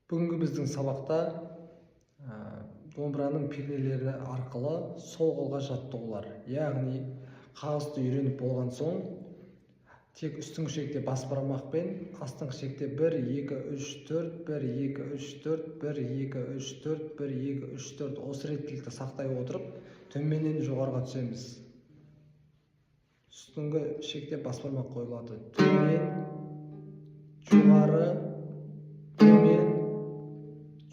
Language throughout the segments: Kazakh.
Бүгінгі біздің сабақта домбыраның пернелері арқылы сол қолға жаттығулар. Яғни қағазды үйреніп болған соң тек үстіңгі шекте бас бармақпен, астыңғы шекте 1, 2, 3, 4, 1, 2, 3, 4, 1, 2, 3, 4, 1, 2, 3, 4 осы реттілікті сақтай отырып, төменнен жоғарыға түсеміз. Үстіңгі шекте бас бармақ қойылады. Төмен, жоғары, төмен,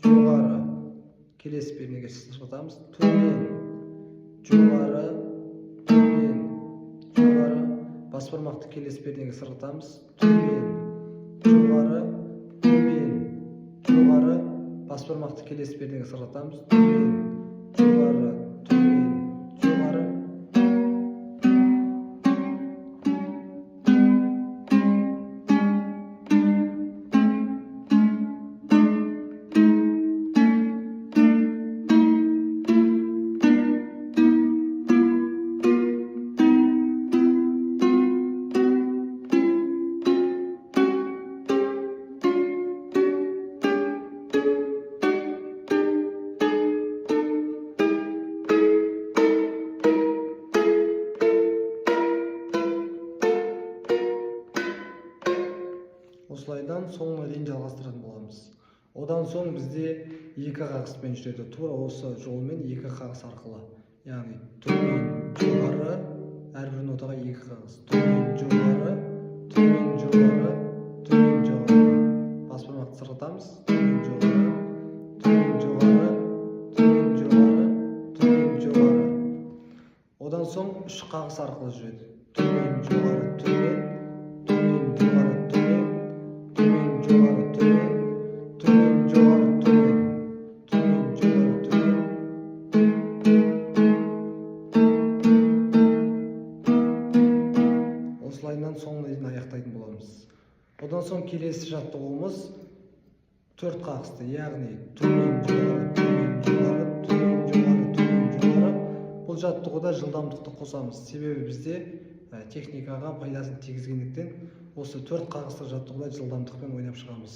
жоғары. Келесі пернеге сырғытамыз. Төмен, жоғары, төмен, жоғары. Бас бармақты келесі пернеге сырғытамыз. Төмен, жоғары, төмен, жоғары. Бас бармақты келесі пернеге сырғытамыз. Төмен, жоғары, төмен, жоғары. Осылайдан соңына дейін жалғастыратын боламыз. Одан соң бізде екі қағыспен жүреді. Тура осы жолмен екі қағыс арқылы. Яғни төмен, жоғары, әрбір нотаға екі қағыс. Төмен, жоғары, төмен, жоғары, төмен, жоғары. Бас бармақты сырғытамыз. Төмен, жоғары, төмен, жоғары, төмен, жоғары, төмен, жоғары. Одан соң үш қағыс арқылы жүреді. Төмен, жоғары, төмен, төмен, жоғары, төмен, төмен, жоғары, төмен, төмен, жоғары, төмен, төмен, жоғары, төмен. Осылайынан соңына дейін аяқтайтын боламыз. Одан соң келесі жаттығуымыз төрт қағысты, яғни төмен, жоғары, төмен, жоғары, төмен, жоғары, төмен, жоғары. Бұл жаттығуда жылдамдықты қосамыз. Себебі бізде техникаға пайдасын тигізгендіктен осы төрт қағысты жаттығуда жылдамдықпен ойнап шығамыз.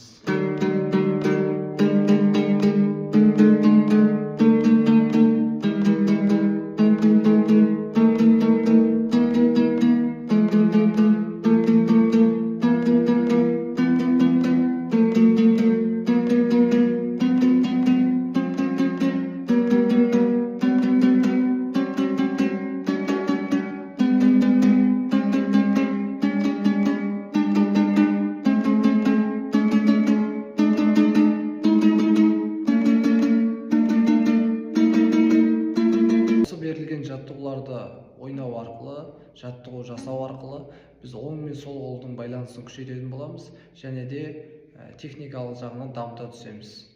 Берілген жаттығуларды ойнау арқылы, жаттығу жасау арқылы біз оң мен сол қолдың байланысын күшейтетін боламыз және де техникалық жағынан дамыта түсеміз.